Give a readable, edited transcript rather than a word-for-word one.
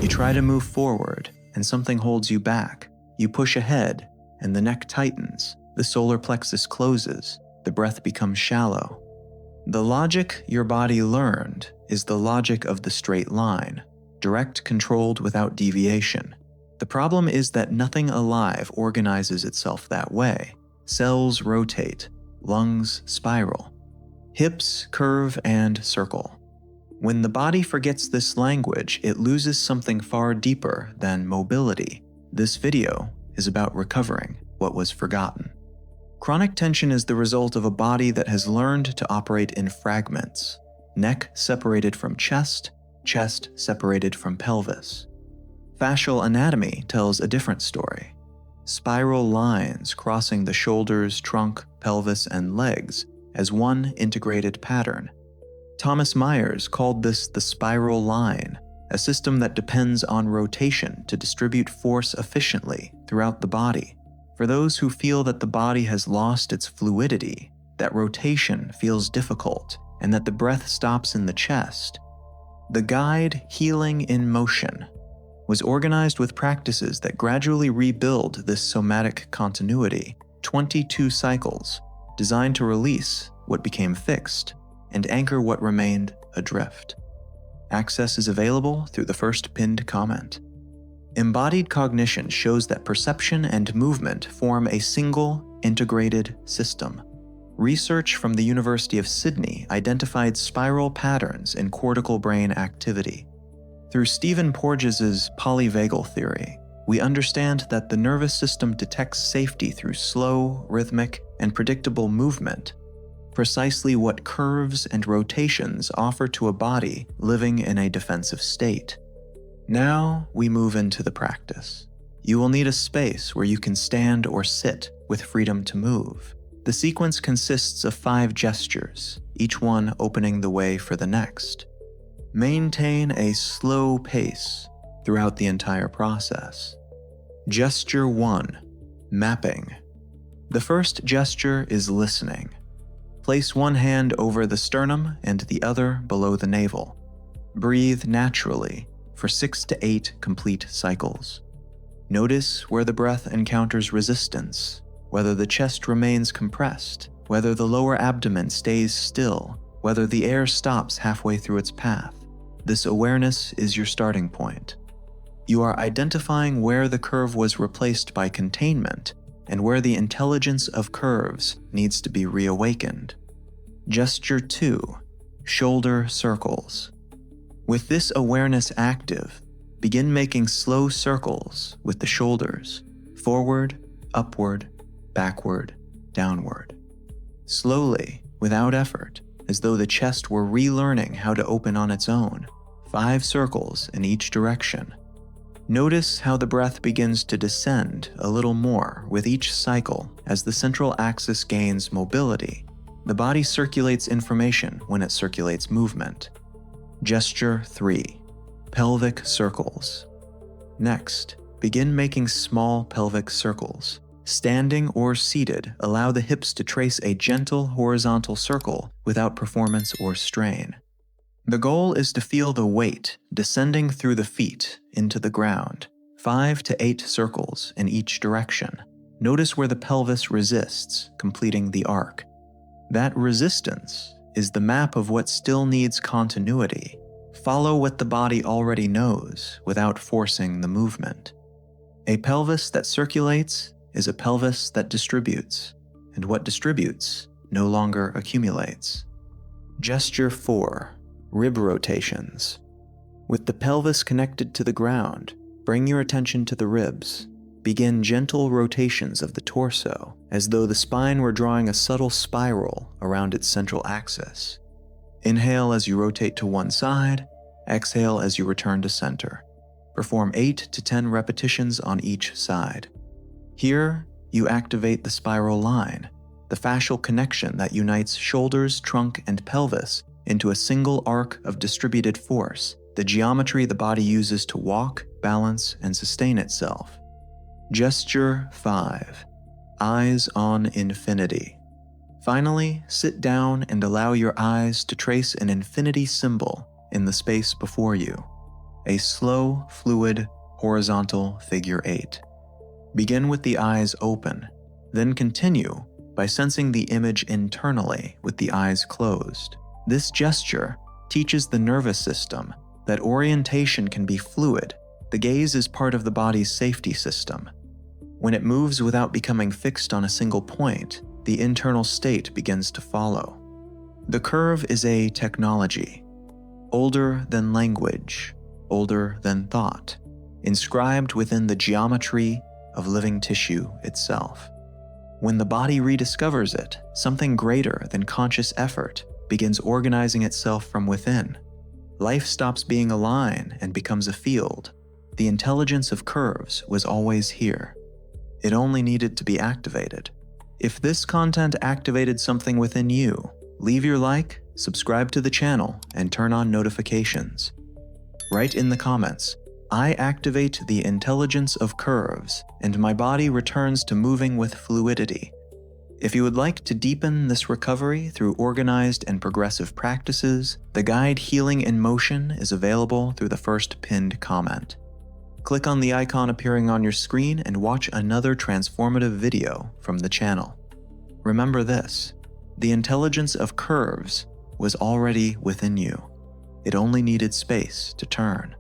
You try to move forward, and something holds you back. You push ahead, and the neck tightens, the solar plexus closes, the breath becomes shallow. The logic your body learned is the logic of the straight line, direct, controlled without deviation. The problem is that nothing alive organizes itself that way. Cells rotate, lungs spiral, hips curve and circle. When the body forgets this language, it loses something far deeper than mobility. This video is about recovering what was forgotten. Chronic tension is the result of a body that has learned to operate in fragments. Neck separated from chest, chest separated from pelvis. Fascial anatomy tells a different story. Spiral lines crossing the shoulders, trunk, pelvis, and legs as one integrated pattern. Thomas Myers called this the spiral line, a system that depends on rotation to distribute force efficiently throughout the body. For those who feel that the body has lost its fluidity, that rotation feels difficult, and that the breath stops in the chest, the guide Healing in Motion was organized with practices that gradually rebuild this somatic continuity, 22 cycles, designed to release what became fixed and anchor what remained adrift. Access is available through the first pinned comment. Embodied cognition shows that perception and movement form a single, integrated system. Research from the University of Sydney identified spiral patterns in cortical brain activity. Through Stephen Porges's polyvagal theory, we understand that the nervous system detects safety through slow, rhythmic, and predictable movement, precisely what curves and rotations offer to a body living in a defensive state. Now we move into the practice. You will need a space where you can stand or sit with freedom to move. The sequence consists of 5 gestures, each one opening the way for the next. Maintain a slow pace throughout the entire process. Gesture 1. Mapping. The first gesture is listening. Place one hand over the sternum and the other below the navel. Breathe naturally for 6 to 8 complete cycles. Notice where the breath encounters resistance, whether the chest remains compressed, whether the lower abdomen stays still, whether the air stops halfway through its path. This awareness is your starting point. You are identifying where the curve was replaced by containment and where the intelligence of curves needs to be reawakened. Gesture 2. Shoulder circles. With this awareness active, begin making slow circles with the shoulders, forward, upward, backward, downward. Slowly, without effort, as though the chest were relearning how to open on its own, 5 circles in each direction. Notice how the breath begins to descend a little more with each cycle as the central axis gains mobility. The body circulates information when it circulates movement. Gesture 3. Pelvic circles. Next, begin making small pelvic circles. Standing or seated, allow the hips to trace a gentle horizontal circle without performance or strain. The goal is to feel the weight descending through the feet into the ground, 5 to 8 circles in each direction. Notice where the pelvis resists, completing the arc. That resistance is the map of what still needs continuity. Follow what the body already knows without forcing the movement. A pelvis that circulates is a pelvis that distributes, and what distributes no longer accumulates. Gesture 4. Rib rotations. With the pelvis connected to the ground, bring your attention to the ribs. Begin gentle rotations of the torso, as though the spine were drawing a subtle spiral around its central axis. Inhale as you rotate to one side, exhale as you return to center. Perform 8 to 10 repetitions on each side. Here, you activate the spiral line, the fascial connection that unites shoulders, trunk, and pelvis into a single arc of distributed force, the geometry the body uses to walk, balance, and sustain itself. Gesture 5. Eyes on infinity. Finally, sit down and allow your eyes to trace an infinity symbol in the space before you. a slow, fluid, horizontal figure 8. Begin with the eyes open, then continue by sensing the image internally with the eyes closed. This gesture teaches the nervous system that orientation can be fluid. The gaze is part of the body's safety system. When it moves without becoming fixed on a single point, the internal state begins to follow. The curve is a technology, older than language, older than thought, inscribed within the geometry of living tissue itself. When the body rediscovers it, something greater than conscious effort begins organizing itself from within. Life stops being a line and becomes a field. The intelligence of curves was always here. It only needed to be activated. If this content activated something within you, leave your like, subscribe to the channel, and turn on notifications. Write in the comments, "I activate the intelligence of curves, and my body returns to moving with fluidity." If you would like to deepen this recovery through organized and progressive practices, the guide Healing in Motion is available through the first pinned comment. Click on the icon appearing on your screen and watch another transformative video from the channel. Remember this, the intelligence of curves was already within you. It only needed space to turn.